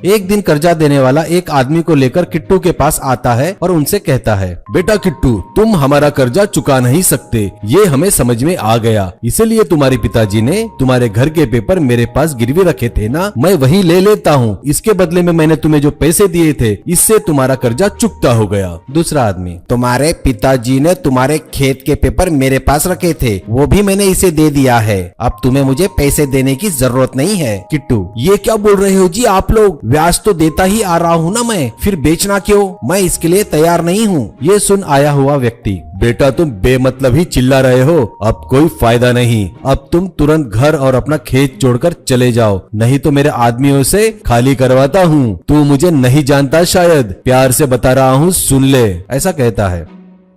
एक दिन कर्जा देने वाला एक आदमी को लेकर किट्टू के पास आता है और उनसे कहता है, बेटा किट्टू, तुम हमारा कर्जा चुका नहीं सकते, ये हमें समझ में आ गया। इसीलिए तुम्हारे पिताजी ने तुम्हारे घर के पेपर मेरे पास गिरवी रखे थे ना, मैं वही ले लेता हूँ। इसके बदले में मैंने तुम्हें जो पैसे दिए थे, इससे तुम्हारा कर्जा चुकता हो गया। दूसरा आदमी, तुम्हारे पिताजी ने तुम्हारे खेत के पेपर मेरे पास रखे थे, वो भी मैंने इसे दे दिया है। अब तुम्हें मुझे पैसे देने की जरूरत नहीं है। किट्टू, ये क्या बोल रहे हो जी आप लोग? ब्याज तो देता ही आ रहा हूँ ना मैं, फिर बेचना क्यों? मैं इसके लिए तैयार नहीं हूँ। ये सुन आया हुआ व्यक्ति, बेटा तुम बेमतलब ही चिल्ला रहे हो, अब कोई फायदा नहीं। अब तुम तुरंत घर और अपना खेत छोड़कर चले जाओ, नहीं तो मेरे आदमियों से खाली करवाता हूँ। तू मुझे नहीं जानता शायद, प्यार से बता रहा हूँ, सुन ले, ऐसा कहता है।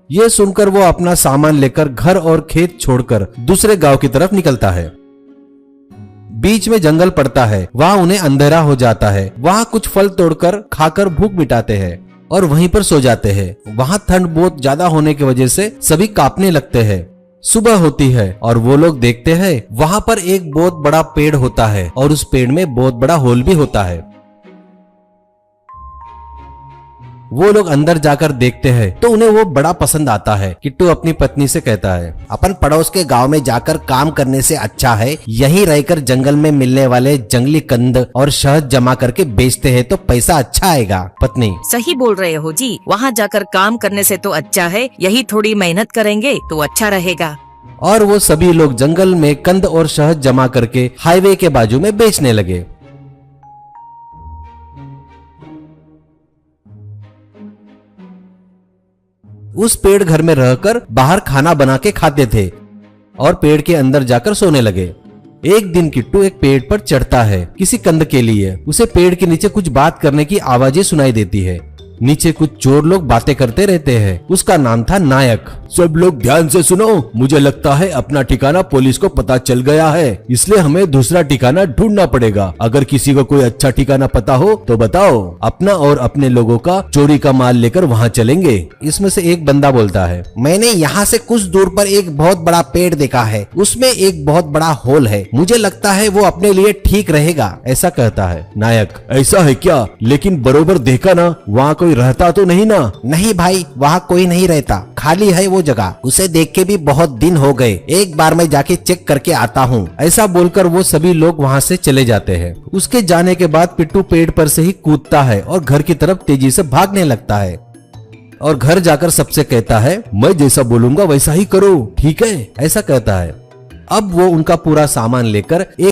ये सुनकर वो अपना सामान लेकर घर और खेत छोड़कर दूसरे गांव की तरफ निकलता है। बीच में जंगल पड़ता है, वहाँ उन्हें अंधेरा हो जाता है। वहाँ कुछ फल तोड़कर खाकर भूख मिटाते हैं और वहीं पर सो जाते हैं। वहाँ ठंड बहुत ज्यादा होने की वजह से सभी कांपने लगते हैं। सुबह होती है और वो लोग देखते हैं वहाँ पर एक बहुत बड़ा पेड़ होता है और उस पेड़ में बहुत बड़ा होल भी होता है। वो लोग अंदर जाकर देखते हैं तो उन्हें वो बड़ा पसंद आता है। किट्टू अपनी पत्नी से कहता है, अपन पड़ोस के गांव में जाकर काम करने से अच्छा है यहीं रहकर जंगल में मिलने वाले जंगली कंद और शहद जमा करके बेचते हैं तो पैसा अच्छा आएगा। पत्नी, सही बोल रहे हो जी, वहाँ जाकर काम करने से तो अच्छा है यही थोड़ी मेहनत करेंगे तो अच्छा रहेगा। और वो सभी लोग जंगल में कंद और शहद जमा करके हाईवे के बाजू में बेचने लगे। उस पेड़ घर में रहकर बाहर खाना बना के खाते थे और पेड़ के अंदर जाकर सोने लगे। एक दिन किट्टू एक पेड़ पर चढ़ता है किसी कंद के लिए। उसे पेड़ के नीचे कुछ बात करने की आवाजें सुनाई देती है। नीचे कुछ चोर लोग बातें करते रहते हैं। उसका नाम था नायक। सब लोग ध्यान से सुनो, मुझे लगता है अपना ठिकाना पुलिस को पता चल गया है, इसलिए हमें दूसरा ठिकाना ढूंढना पड़ेगा। अगर किसी को कोई अच्छा ठिकाना पता हो तो बताओ, अपना और अपने लोगों का चोरी का माल लेकर वहाँ चलेंगे। इसमें से एक बंदा बोलता है, मैंने यहाँ से कुछ दूर पर एक बहुत बड़ा पेड़ देखा है, उसमें एक बहुत बड़ा होल है, मुझे लगता है वो अपने लिए ठीक रहेगा। ऐसा कहता है नायक। ऐसा है क्या? लेकिन बरोबर देखा ना, वहाँ कोई रहता तो नहीं ना? नहीं भाई, वहाँ कोई नहीं रहता, खाली है वो जगह। उसे देख के भी बहुत दिन हो गए, एक बार मैं जाके चेक करके आता हूँ। ऐसा बोलकर वो सभी लोग वहाँ से चले जाते हैं। उसके जाने के बाद पिट्टू पेड़ पर से ही कूदता है और घर की तरफ तेजी से भागने लगता है और घर जाकर सबसे कहता है, मैं जैसा बोलूंगा वैसा ही करो, ठीक है? ऐसा कहता है। अब वो उनका पूरा सामान लेकर एक